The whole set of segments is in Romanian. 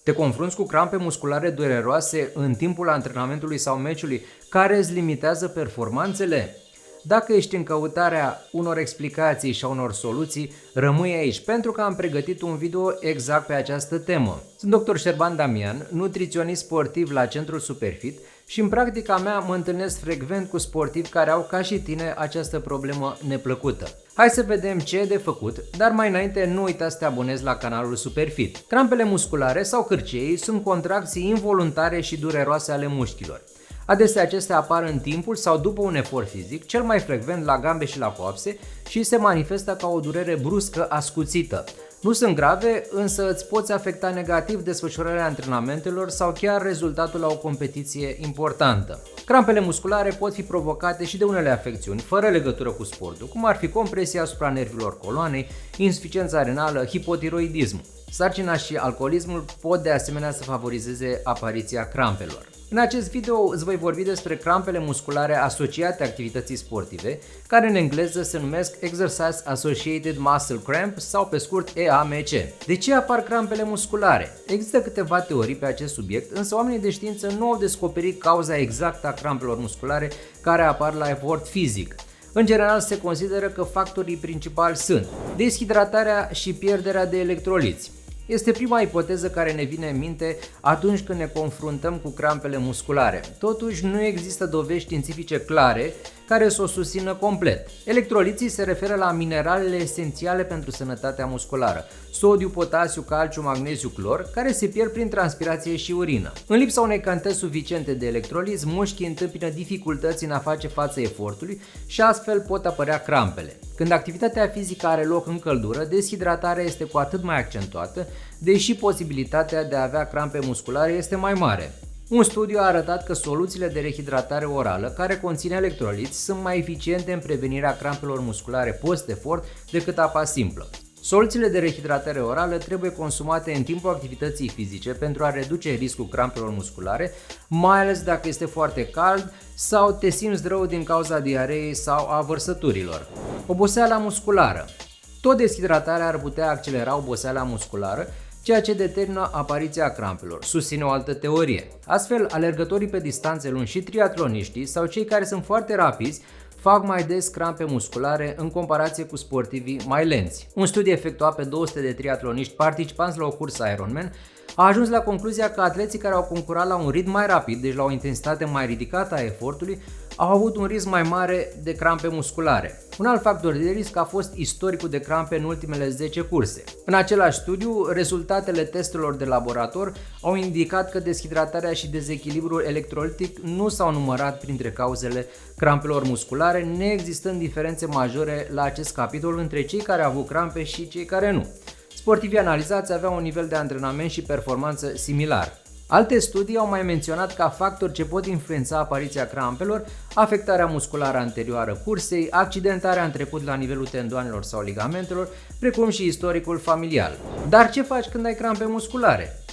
Te confrunți cu crampe musculare dureroase în timpul antrenamentului sau meciului care îți limitează performanțele? Dacă ești în căutarea unor explicații și a unor soluții, rămâi aici pentru că am pregătit un video exact pe această temă. Sunt Dr. Șerban Damian, nutriționist sportiv la Centrul Superfit și în practica mea mă întâlnesc frecvent cu sportivi care au ca și tine această problemă neplăcută. Hai să vedem ce e de făcut, dar mai înainte nu uita să te abonezi la canalul Superfit. Crampele musculare sau cârceii sunt contracții involuntare și dureroase ale mușchilor. Adesea acestea apar în timpul sau după un efort fizic, cel mai frecvent la gambe și la coapse și se manifestă ca o durere bruscă ascuțită. Nu sunt grave, însă îți poți afecta negativ desfășurarea antrenamentelor sau chiar rezultatul la o competiție importantă. Crampele musculare pot fi provocate și de unele afecțiuni fără legătură cu sportul, cum ar fi compresia asupra nervilor coloanei, insuficiența renală, hipotiroidismul. Sarcina și alcoolismul pot de asemenea să favorizeze apariția crampelor. În acest video îți voi vorbi despre crampele musculare asociate activității sportive, care în engleză se numesc Exercise Associated Muscle Cramp sau pe scurt EAMC. De ce apar crampele musculare? Există câteva teorii pe acest subiect, însă oamenii de știință nu au descoperit cauza exactă a crampelor musculare care apar la efort fizic. În general se consideră că factorii principali sunt deshidratarea și pierderea de electroliți. Este prima ipoteză care ne vine în minte atunci când ne confruntăm cu crampele musculare. Totuși, nu există dovezi științifice clare care să o susțină complet. Electroliții se referă la mineralele esențiale pentru sănătatea musculară: sodiu, potasiu, calciu, magneziu, clor, care se pierd prin transpirație și urină. În lipsa unei cantități suficiente de electroliți, mușchii întâmpină dificultăți în a face față efortului și astfel pot apărea crampele. Când activitatea fizică are loc în căldură, deshidratarea este cu atât mai accentuată, deși posibilitatea de a avea crampe musculare este mai mare. Un studiu a arătat că soluțiile de rehidratare orală care conțin electroliți sunt mai eficiente în prevenirea crampelor musculare post-efort decât apa simplă. Soluțiile de rehidratare orală trebuie consumate în timpul activității fizice pentru a reduce riscul crampelor musculare, mai ales dacă este foarte cald sau te simți rău din cauza diareei sau a vărsăturilor. Oboseala musculară. Tot deshidratarea ar putea accelera oboseala musculară, ceea ce determină apariția crampelor, susține o altă teorie. Astfel, alergătorii pe distanțe lungi și triatloniștii sau cei care sunt foarte rapizi fac mai des crampe musculare în comparație cu sportivii mai lenți. Un studiu efectuat pe 200 de triatloniști participanți la o cursă Ironman a ajuns la concluzia că atleții care au concurat la un ritm mai rapid, deci la o intensitate mai ridicată a efortului, au avut un risc mai mare de crampe musculare. Un alt factor de risc a fost istoricul de crampe în ultimele 10 curse. În același studiu, rezultatele testelor de laborator au indicat că deshidratarea și dezechilibrul electrolitic nu s-au numărat printre cauzele crampelor musculare, neexistând diferențe majore la acest capitol între cei care au avut crampe și cei care nu. Sportivii analizați aveau un nivel de antrenament și performanță similar. Alte studii au mai menționat ca factori ce pot influența apariția crampelor afectarea musculară anterioară cursei, accidentarea în trecut la nivelul tendoanelor sau ligamentelor, precum și istoricul familial. Dar ce faci când ai crampe musculare?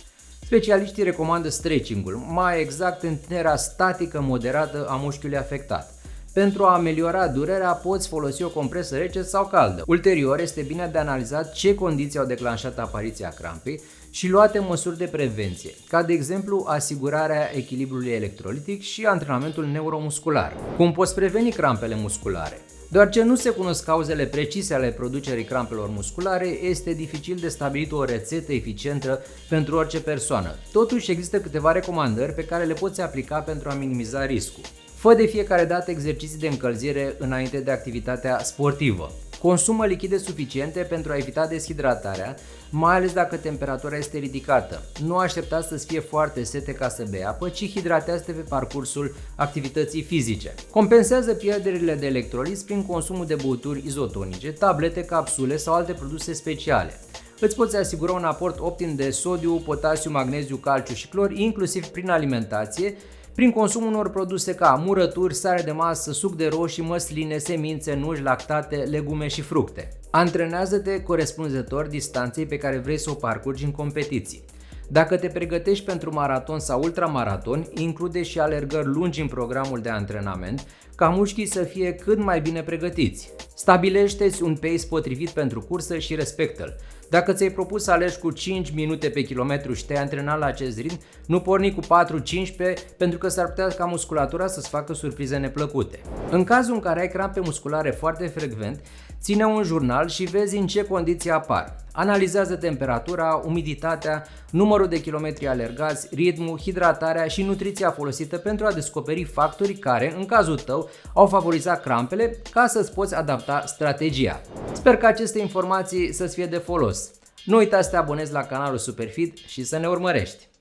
Specialiștii recomandă stretching-ul, mai exact întinerea statică moderată a mușchiului afectat. Pentru a ameliora durerea, poți folosi o compresă rece sau caldă. Ulterior, este bine de analizat ce condiții au declanșat apariția crampei și luate măsuri de prevenție, ca de exemplu asigurarea echilibrului electrolitic și antrenamentul neuromuscular. Cum poți preveni crampele musculare? Deoarece nu se cunosc cauzele precise ale producerii crampelor musculare, este dificil de stabilit o rețetă eficientă pentru orice persoană. Totuși, există câteva recomandări pe care le poți aplica pentru a minimiza riscul. Fă de fiecare dată exerciții de încălzire înainte de activitatea sportivă. Consumă lichide suficiente pentru a evita deshidratarea, mai ales dacă temperatura este ridicată. Nu aștepta să-ți fie foarte sete ca să bei apă, ci hidratează-te pe parcursul activității fizice. Compensează pierderile de electroliți prin consumul de băuturi izotonice, tablete, capsule sau alte produse speciale. Îți poți asigura un aport optim de sodiu, potasiu, magneziu, calciu și clor, inclusiv prin alimentație, prin consumul unor produse ca murături, sare de masă, suc de roșii, măsline, semințe, nuci, lactate, legume și fructe. Antrenează-te corespunzător distanței pe care vrei să o parcurgi în competiții. Dacă te pregătești pentru maraton sau ultramaraton, include și alergări lungi în programul de antrenament, ca mușchii să fie cât mai bine pregătiți. Stabilește-ți un pace potrivit pentru cursă și respectă-l. Dacă ți-ai propus să alergi cu 5 minute pe kilometru și te-ai antrenat la acest ritm, nu porni cu 4-15 pentru că s-ar putea ca musculatura să-ți facă surprize neplăcute. În cazul în care ai crampe musculare foarte frecvent, ține un jurnal și vezi în ce condiții apar. Analizează temperatura, umiditatea, numărul de kilometri alergați, ritmul, hidratarea și nutriția folosită pentru a descoperi factorii care, în cazul tău, au favorizat crampele ca să-ți poți adapta strategia. Sper că aceste informații să-ți fie de folos. Nu uita să te abonezi la canalul Superfit și să ne urmărești!